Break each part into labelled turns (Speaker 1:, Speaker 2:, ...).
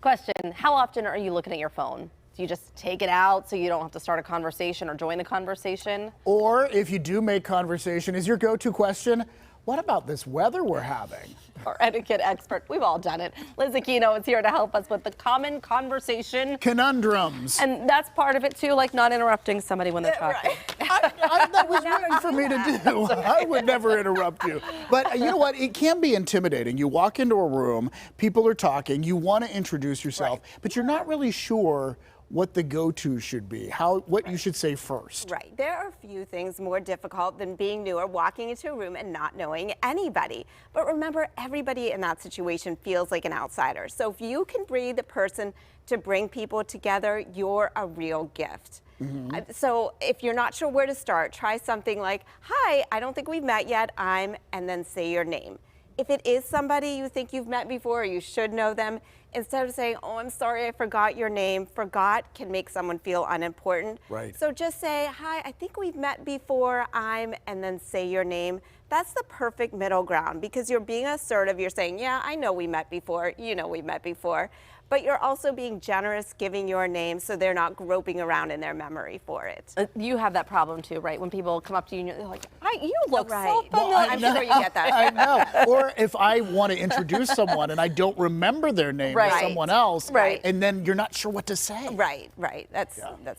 Speaker 1: Question, how often are you looking at your phone? Do you just take it out so you don't have to start a conversation or join the conversation?
Speaker 2: Or if you do make conversation, is your go-to question, what about this weather we're having?
Speaker 1: Our etiquette expert, we've all done it. Liz Aquino is here to help us with the common conversation
Speaker 2: Conundrums.
Speaker 1: And that's part of it too, like not interrupting somebody when they're talking.
Speaker 2: Right. That was written for me to do. I would never interrupt you. But you know what? It can be intimidating. You walk into a room, people are talking, you want to introduce yourself, but you're not really sure what the go-to should be, what you should say first.
Speaker 3: Right. There are few things more difficult than being new or walking into a room and not knowing anybody. But remember, everybody in that situation feels like an outsider. So if you can be the person to bring people together, you're a real gift. Mm-hmm. So if you're not sure where to start, try something like, hi, I don't think we've met yet, and then say your name. If it is somebody you think you've met before, or you should know them, instead of saying, oh, I'm sorry, I forgot your name, forgot can make someone feel unimportant.
Speaker 2: Right.
Speaker 3: So just say, hi, I think we've met before, and then say your name. That's the perfect middle ground because you're being assertive. You're saying, yeah, I know we met before, you know we met before. But you're also being generous, giving your name so they're not groping around in their memory for it.
Speaker 1: You have that problem too, right? When people come up to you and you're like, you look so familiar.
Speaker 3: Well, I'm sure you get that.
Speaker 2: I know. Or if I want to introduce someone and I don't remember their name or someone else, and then you're not sure what to say.
Speaker 3: Right. That's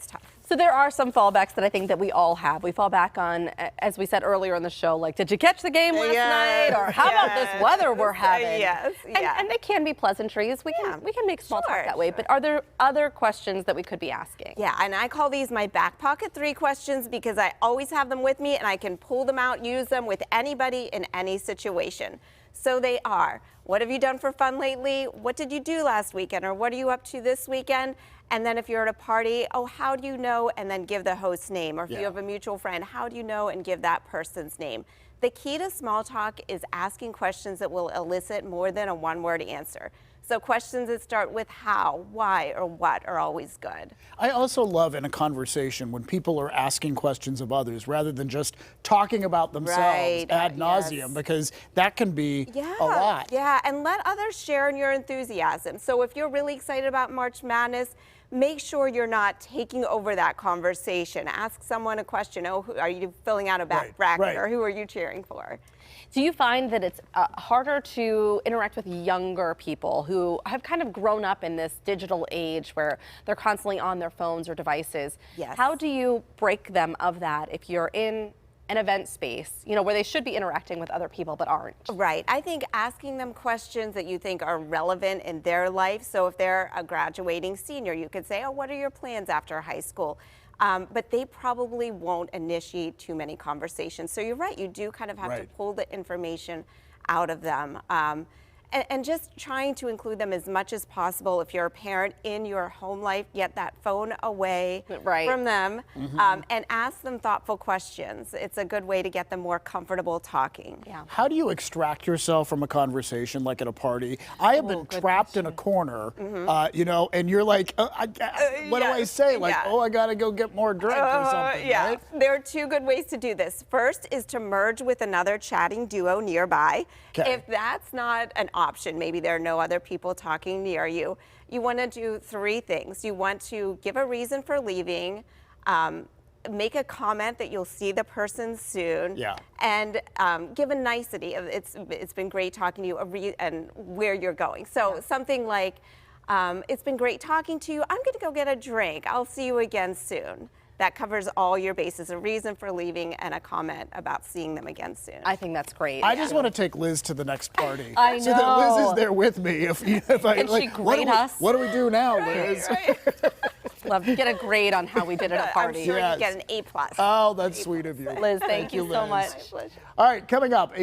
Speaker 3: tough.
Speaker 1: So there are some fallbacks that I think that we all have. We fall back on, as we said earlier in the show, like, did you catch the game last night? Or how about this weather we're having? And they can be pleasantries. We can make small talk that way. But are there other questions that we could be asking?
Speaker 3: Yeah, and I call these my back pocket 3 questions because I always have them with me and I can pull them out, use them with anybody in any situation. So they are, what have you done for fun lately? What did you do last weekend? Or what are you up to this weekend? And then if you're at a party, oh, how do you know? And then give the host's name. Or if you have a mutual friend, how do you know? And give that person's name. The key to small talk is asking questions that will elicit more than a one-word answer. So questions that start with how, why, or what are always good.
Speaker 2: I also love in a conversation when people are asking questions of others rather than just talking about themselves ad nauseum, because that can be a lot.
Speaker 3: Yeah, and let others share in your enthusiasm. So if you're really excited about March Madness, make sure you're not taking over that conversation. Ask someone a question. Oh, are you filling out a bracket? Or who are you cheering for?
Speaker 1: Do you find that it's harder to interact with younger people who have kind of grown up in this digital age where they're constantly on their phones or devices?
Speaker 3: Yes.
Speaker 1: How do you break them of that if you're in an event space, where they should be interacting with other people but aren't?
Speaker 3: Right. I think asking them questions that you think are relevant in their life. So if they're a graduating senior, you could say, oh, what are your plans after high school? But they probably won't initiate too many conversations. So you're right, you do kind of have to pull the information out of them. And just trying to include them as much as possible. If you're a parent in your home life, get that phone away from them and ask them thoughtful questions. It's a good way to get them more comfortable talking.
Speaker 1: Yeah.
Speaker 2: How do you extract yourself from a conversation like at a party? I have been trapped in a corner, and you're like, what do I say? Like, oh, I got to go get more drink or something, right?
Speaker 3: There are 2 good ways to do this. First is to merge with another chatting duo nearby. If that's not an option, maybe there are no other people talking near you, you want to do 3 things. You want to give a reason for leaving, make a comment that you'll see the person soon, and give a nicety of it's been great talking to you and where you're going. So something like, it's been great talking to you. I'm going to go get a drink. I'll see you again soon. That covers all your bases, a reason for leaving and a comment about seeing them again soon.
Speaker 1: I think that's great.
Speaker 2: I just want to take Liz to the next party.
Speaker 1: I know.
Speaker 2: So that Liz is there with me. If I,
Speaker 1: Can she grade us?
Speaker 2: What do we do now, Liz?
Speaker 1: Love to get a grade on how we did at a party.
Speaker 3: I'm sure you get an A+.
Speaker 2: Oh, that's sweet of you.
Speaker 1: Liz, thank you so much.
Speaker 2: All right, coming up.